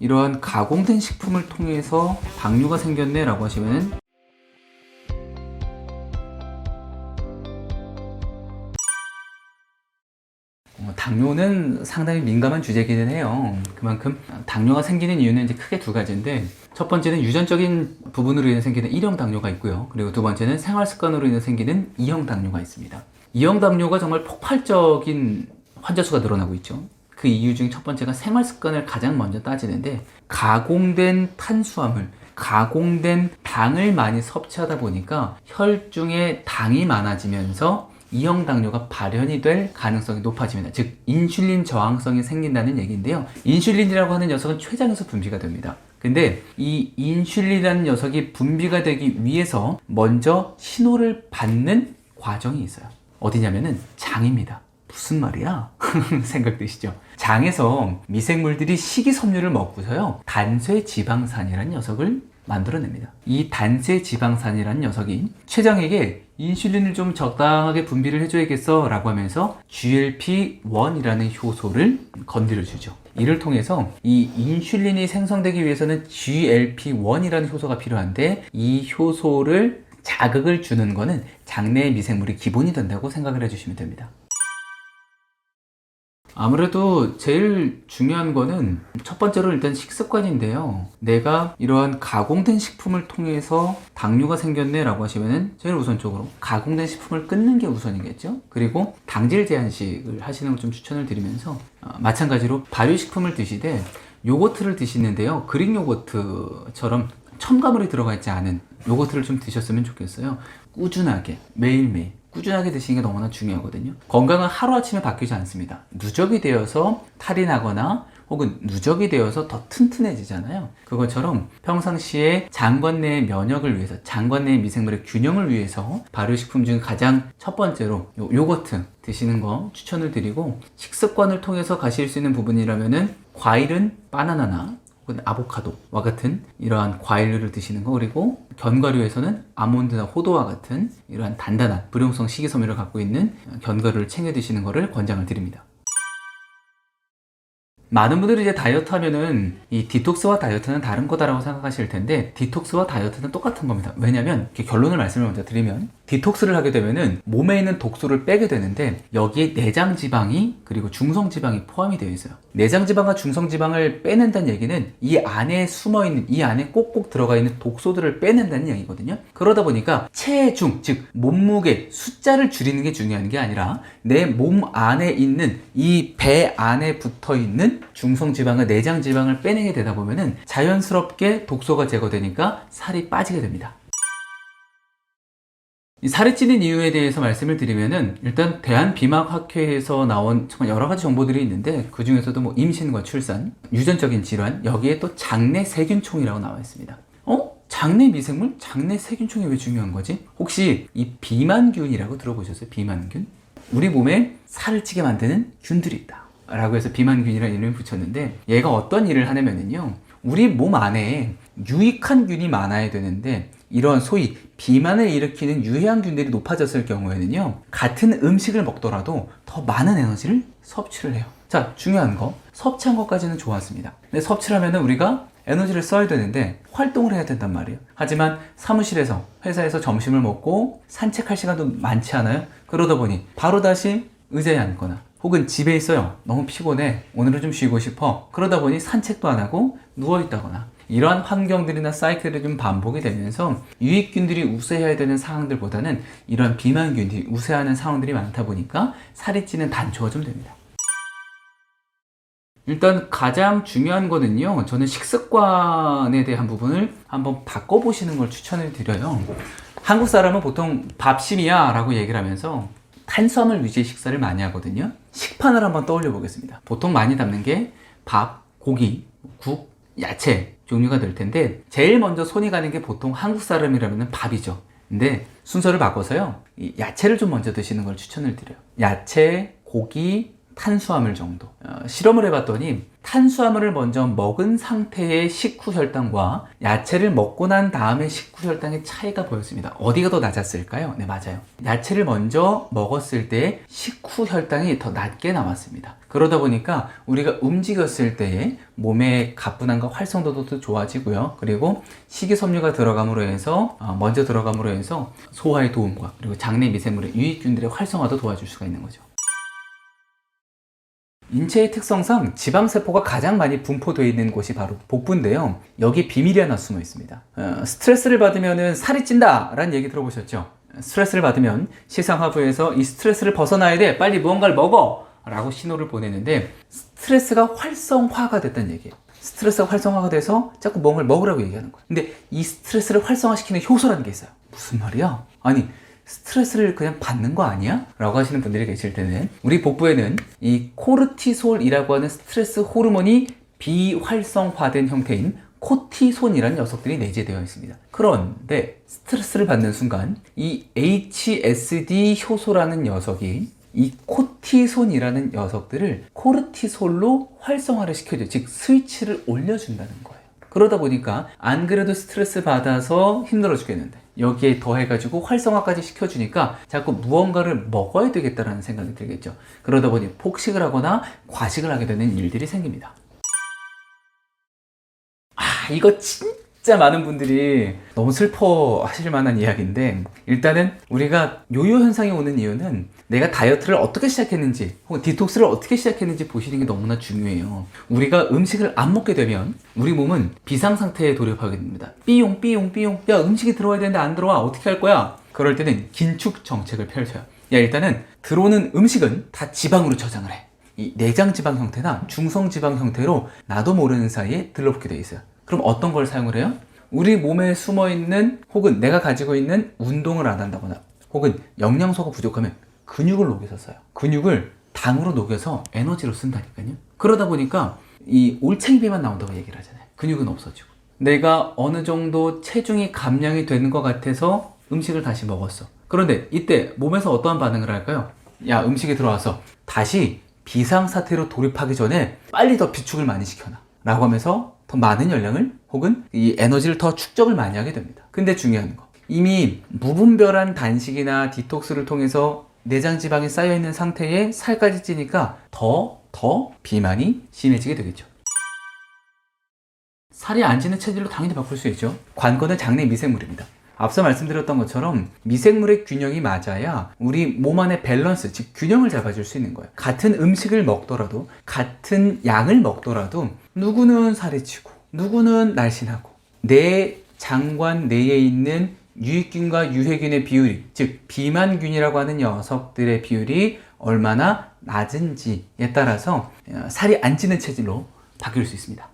이러한 가공된 식품을 통해서 당뇨가 생겼네 라고 하시면은 당뇨는 상당히 민감한 주제이기는 해요. 그만큼 당뇨가 생기는 이유는 이제 크게 두 가지인데, 첫 번째는 유전적인 부분으로 인해 생기는 1형 당뇨가 있고요. 그리고 두 번째는 생활 습관으로 인해 생기는 2형 당뇨가 있습니다. 2형 당뇨가 정말 폭발적인 환자 수가 늘어나고 있죠. 그 이유 중 첫 번째가 생활 습관을 가장 먼저 따지는데, 가공된 탄수화물, 가공된 당을 많이 섭취하다 보니까 혈중에 당이 많아지면서 2형 당뇨가 발현이 될 가능성이 높아집니다. 즉 인슐린 저항성이 생긴다는 얘기인데요. 인슐린이라고 하는 녀석은 췌장에서 분비가 됩니다. 근데 이 인슐린이라는 녀석이 분비가 되기 위해서 먼저 신호를 받는 과정이 있어요. 어디냐면은 장입니다. 무슨 말이야? 생각 드시죠? 장에서 미생물들이 식이섬유를 먹고서요, 단쇄지방산이라는 녀석을 만들어냅니다. 이 단쇄지방산이라는 녀석이 췌장에게 인슐린을 좀 적당하게 분비를 해줘야겠어 라고 하면서 GLP-1이라는 효소를 건드려주죠. 이를 통해서 이 인슐린이 생성되기 위해서는 GLP-1이라는 효소가 필요한데, 이 효소를 자극을 주는 거는 장내의 미생물이 기본이 된다고 생각을 해주시면 됩니다. 아무래도 제일 중요한 거는 첫 번째로 일단 식습관인데요. 내가 이러한 가공된 식품을 통해서 당뇨가 생겼네 라고 하시면은 제일 우선적으로 가공된 식품을 끊는 게 우선이겠죠. 그리고 당질 제한식을 하시는 걸 좀 추천을 드리면서, 마찬가지로 발효식품을 드시되 요거트를 드시는데요, 그릭 요거트처럼 첨가물이 들어가 있지 않은 요거트를 좀 드셨으면 좋겠어요. 꾸준하게 매일매일 꾸준하게 드시는 게 너무나 중요하거든요. 건강은 하루아침에 바뀌지 않습니다. 누적이 되어서 탈이 나거나 혹은 누적이 되어서 더 튼튼해지잖아요. 그것처럼 평상시에 장관 내의 면역을 위해서, 장관 내의 미생물의 균형을 위해서 발효식품 중 가장 첫 번째로 요거트 드시는 거 추천을 드리고, 식습관을 통해서 가실 수 있는 부분이라면은 과일은 바나나나 혹은 아보카도와 같은 이러한 과일류를 드시는 거, 그리고 견과류에서는 아몬드나 호두와 같은 이러한 단단한 불용성 식이섬유를 갖고 있는 견과류를 챙겨 드시는 것을 권장을 드립니다. 많은 분들이 이제 다이어트 하면은 이 디톡스와 다이어트는 다른 거다라고 생각하실 텐데, 디톡스와 다이어트는 똑같은 겁니다. 왜냐면 이렇게 결론을 말씀을 먼저 드리면, 디톡스를 하게 되면은 몸에 있는 독소를 빼게 되는데 여기에 내장 지방이 그리고 중성 지방이 포함이 되어 있어요. 내장 지방과 중성 지방을 빼낸다는 얘기는 이 안에 숨어 있는, 이 안에 꼭꼭 들어가 있는 독소들을 빼낸다는 얘기거든요. 그러다 보니까 체중, 즉 몸무게 숫자를 줄이는 게 중요한 게 아니라 내 몸 안에 있는 이 배 안에 붙어 있는 중성 지방과 내장 지방을 빼내게 되다 보면은 자연스럽게 독소가 제거되니까 살이 빠지게 됩니다. 이 살이 찌는 이유에 대해서 말씀을 드리면은, 일단 대한비만학회에서 나온 정말 여러 가지 정보들이 있는데, 그 중에서도 뭐 임신과 출산, 유전적인 질환, 여기에 또 장내 세균총이라고 나와 있습니다. 장내 미생물? 장내 세균총이 왜 중요한 거지? 혹시 이 비만균이라고 들어보셨어요? 비만균? 우리 몸에 살을 찌게 만드는 균들이 있다 라고 해서 비만균이라는 이름을 붙였는데, 얘가 어떤 일을 하냐면요, 우리 몸 안에 유익한 균이 많아야 되는데 이런 소위 비만을 일으키는 유해한 균들이 높아졌을 경우에는요, 같은 음식을 먹더라도 더 많은 에너지를 섭취를 해요. 자, 중요한 거, 섭취한 것까지는 좋았습니다. 근데 섭취를 하면 우리가 에너지를 써야 되는데 활동을 해야 된단 말이에요. 하지만 사무실에서, 회사에서 점심을 먹고 산책할 시간도 많지 않아요? 그러다 보니 바로 다시 의자에 앉거나, 혹은 집에 있어요. 너무 피곤해. 오늘은 좀 쉬고 싶어. 그러다 보니 산책도 안 하고 누워있다거나, 이러한 환경들이나 사이클이 좀 반복이 되면서 유익균들이 우세해야 되는 상황들보다는 이런 비만균들이 우세하는 상황들이 많다 보니까 살이 찌는 단초가 좀 됩니다. 일단 가장 중요한 거는요, 저는 식습관에 대한 부분을 한번 바꿔보시는 걸 추천을 드려요. 한국 사람은 보통 밥심이야 라고 얘기를 하면서 탄수화물 위주의 식사를 많이 하거든요. 식판을 한번 떠올려 보겠습니다. 보통 많이 담는 게 밥, 고기, 국, 야채 종류가 될 텐데, 제일 먼저 손이 가는 게 보통 한국 사람이라면 밥이죠. 근데 순서를 바꿔서요, 이 야채를 좀 먼저 드시는 걸 추천을 드려요. 야채, 고기, 탄수화물 정도. 실험을 해봤더니 탄수화물을 먼저 먹은 상태의 식후혈당과 야채를 먹고 난 다음에 식후혈당의 차이가 보였습니다. 어디가 더 낮았을까요? 네, 맞아요. 야채를 먼저 먹었을 때 식후혈당이 더 낮게 나왔습니다. 그러다 보니까 우리가 움직였을 때에 몸의 가뿐함과 활성도도 좋아지고요. 그리고 식이섬유가 먼저 들어감으로 해서 소화의 도움과 그리고 장내 미생물의 유익균들의 활성화도 도와줄 수가 있는 거죠. 인체의 특성상 지방세포가 가장 많이 분포되어 있는 곳이 바로 복부인데요. 여기 비밀이 하나 숨어 있습니다. 스트레스를 받으면 살이 찐다 라는 얘기 들어보셨죠? 스트레스를 받으면 시상하부에서 이 스트레스를 벗어나야 돼, 빨리 무언가를 먹어 라고 신호를 보내는데, 스트레스가 활성화가 됐다는 얘기예요. 스트레스가 활성화가 돼서 자꾸 뭔가를 먹으라고 얘기하는 거예요. 근데 이 스트레스를 활성화시키는 효소라는 게 있어요. 무슨 말이야? 아니, 스트레스를 그냥 받는 거 아니야? 라고 하시는 분들이 계실 때는, 우리 복부에는 이 코르티솔이라고 하는 스트레스 호르몬이 비활성화된 형태인 코티손이라는 녀석들이 내재되어 있습니다. 그런데 스트레스를 받는 순간 이 HSD 효소라는 녀석이 이 코티손이라는 녀석들을 코르티솔로 활성화를 시켜줘요. 즉 스위치를 올려준다는 거예요. 그러다 보니까 안 그래도 스트레스 받아서 힘들어 죽겠는데 여기에 더해가지고 활성화까지 시켜주니까 자꾸 무언가를 먹어야 되겠다라는 생각이 들겠죠. 그러다 보니 폭식을 하거나 과식을 하게 되는 일들이 생깁니다. 이거 진짜 많은 분들이 너무 슬퍼하실 만한 이야기인데, 일단은 우리가 요요 현상이 오는 이유는 내가 다이어트를 어떻게 시작했는지 혹은 디톡스를 어떻게 시작했는지 보시는 게 너무나 중요해요. 우리가 음식을 안 먹게 되면 우리 몸은 비상상태에 돌입하게 됩니다. 삐용 삐용 삐용, 야 음식이 들어와야 되는데 안 들어와, 어떻게 할 거야? 그럴 때는 긴축 정책을 펼쳐요. 일단은 들어오는 음식은 다 지방으로 저장을 해. 이 내장지방 형태나 중성지방 형태로 나도 모르는 사이에 들러붙게 돼 있어요. 그럼 어떤 걸 사용을 해요? 우리 몸에 숨어있는, 혹은 내가 가지고 있는 운동을 안 한다거나 혹은 영양소가 부족하면 근육을 녹여서 써요. 근육을 당으로 녹여서 에너지로 쓴다니까요. 그러다 보니까 이 올챙이비만 나온다고 얘기를 하잖아요. 근육은 없어지고. 내가 어느 정도 체중이 감량이 되는 것 같아서 음식을 다시 먹었어. 그런데 이때 몸에서 어떠한 반응을 할까요? 야, 음식이 들어와서 다시 비상사태로 돌입하기 전에 빨리 더 비축을 많이 시켜놔 라고 하면서 더 많은 열량을 혹은 이 에너지를 더 축적을 많이 하게 됩니다. 근데 중요한 거, 이미 무분별한 단식이나 디톡스를 통해서 내장지방이 쌓여있는 상태에 살까지 찌니까 더 비만이 심해지게 되겠죠. 살이 안 찌는 체질로 당연히 바꿀 수 있죠. 관건은 장내 미생물입니다. 앞서 말씀드렸던 것처럼 미생물의 균형이 맞아야 우리 몸 안의 밸런스, 즉 균형을 잡아줄 수 있는 거예요. 같은 음식을 먹더라도, 같은 양을 먹더라도 누구는 살이 찌고 누구는 날씬하고, 내 장관 내에 있는 유익균과 유해균의 비율이, 즉 비만균이라고 하는 녀석들의 비율이 얼마나 낮은지에 따라서 살이 안 찌는 체질로 바뀔 수 있습니다.